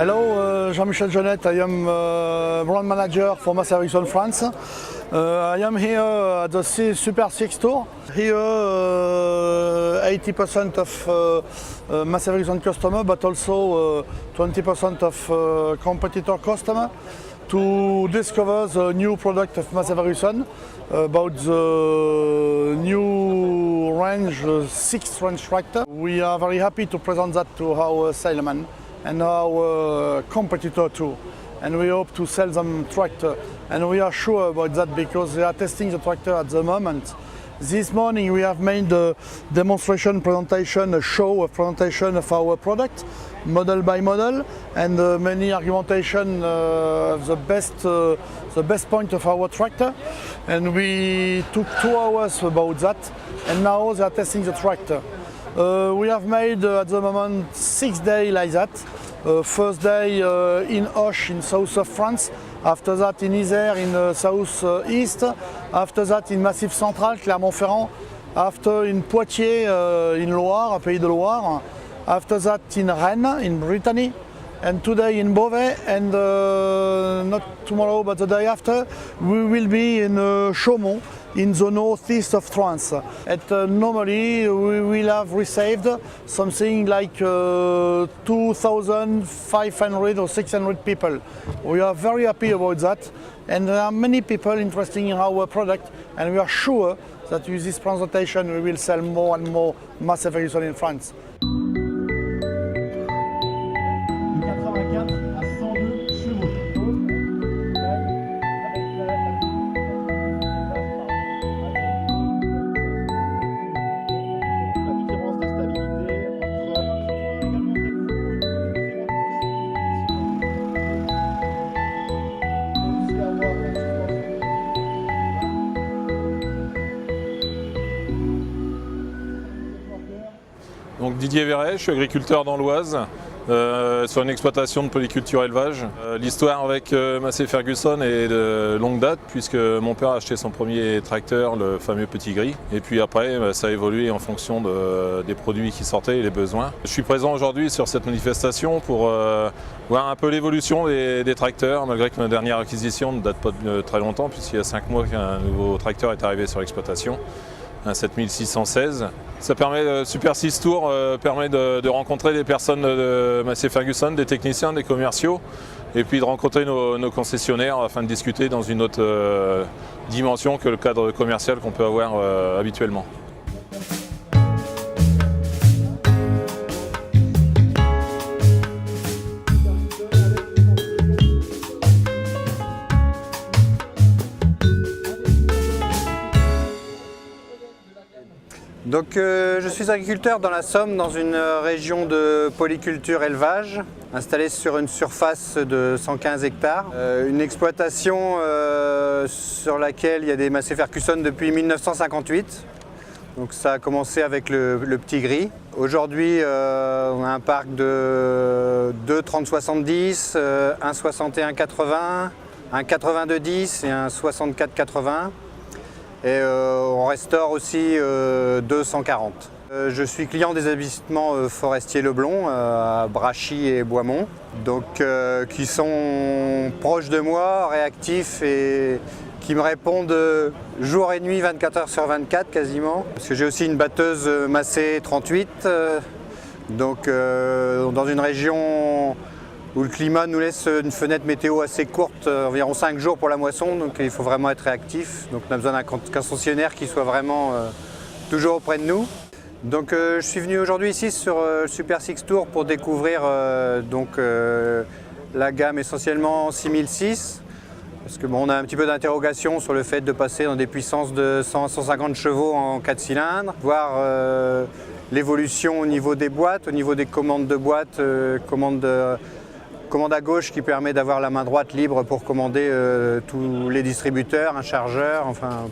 Hello, Jean-Michel Jonette. I am brand manager for Massey Ferguson France. I am here at the Super 6 Tour. Here 80% of Massey Ferguson customer, but also 20% of competitor customer to discover the new product of Massey Ferguson about the new range, 6th range tractor. We are very happy to present that to our salesmen and our competitor too, and we hope to sell them tractor, and we are sure about that because they are testing the tractor at the moment. This morning we have made a demonstration presentation, a show of presentation of our product, model by model, and many argumentation of the best point of our tractor, and we took 2 hours about that, and now they are testing the tractor. We have made at the moment 6 days like that. First day in Auch in south of France, after that in Isère in south east, after that in Massif Central, Clermont-Ferrand, after in Poitiers in Loire, Pays de Loire, after that in Rennes in Brittany, and today in Beauvais, and not tomorrow but the day after we will be in Chaumont in the northeast of France. And normally we will have received something like 2,500 or 600 people. We are very happy about that, and there are many people interested in our product, and we are sure that with this presentation we will sell more and more Massey Ferguson in France. Donc Didier Verret, je suis agriculteur dans l'Oise, sur une exploitation de polyculture élevage. L'histoire avec Massey Ferguson est de longue date puisque mon père a acheté son premier tracteur, le fameux Petit Gris. Et puis après, ça a évolué en fonction des produits qui sortaient et les besoins. Je suis présent aujourd'hui sur cette manifestation pour voir un peu l'évolution des tracteurs, malgré que ma dernière acquisition ne date pas de très longtemps puisqu'il y a 5 mois qu'un nouveau tracteur est arrivé sur l'exploitation. Un 7616. Ça permet, le Super 6 Tour permet de rencontrer des personnes de Massey Ferguson, des techniciens, des commerciaux, et puis de rencontrer nos concessionnaires afin de discuter dans une autre dimension que le cadre commercial qu'on peut avoir habituellement. Donc je suis agriculteur dans la Somme, dans une région de polyculture élevage, installée sur une surface de 115 hectares. Une exploitation sur laquelle il y a des Massey Ferguson depuis 1958. Donc ça a commencé avec le Petit Gris. Aujourd'hui on a un parc de 2 30-70, un 61-80, un 82-10 et un 64-80. Et on restaure aussi 240. Je suis client des établissements forestiers Leblon à Brachy et Boismont, donc qui sont proches de moi, réactifs et qui me répondent jour et nuit, 24 heures sur 24 quasiment. Parce que j'ai aussi une batteuse Massey 38, donc dans une région où le climat nous laisse une fenêtre météo assez courte, environ 5 jours pour la moisson, donc il faut vraiment être réactif. Donc on a besoin d'un concessionnaire qui soit vraiment toujours auprès de nous. Donc je suis venu aujourd'hui ici sur Super 6 Tour pour découvrir la gamme essentiellement 6006. Parce que bon, on a un petit peu d'interrogation sur le fait de passer dans des puissances de 100-150 chevaux en 4 cylindres, voir l'évolution au niveau des boîtes, au niveau des commandes de boîtes, commande à gauche qui permet d'avoir la main droite libre pour commander tous les distributeurs, un chargeur, enfin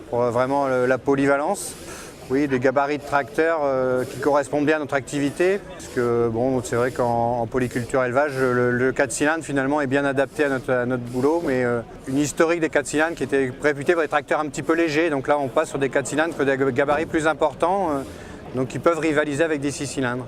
pour vraiment la polyvalence. Oui, des gabarits de tracteurs qui correspondent bien à notre activité. Parce que bon, c'est vrai qu'en polyculture élevage, le 4 cylindres finalement est bien adapté à notre boulot, mais une historique des 4 cylindres qui était réputée pour des tracteurs un petit peu légers. Donc là, on passe sur des 4 cylindres que des gabarits plus importants, donc qui peuvent rivaliser avec des 6 cylindres.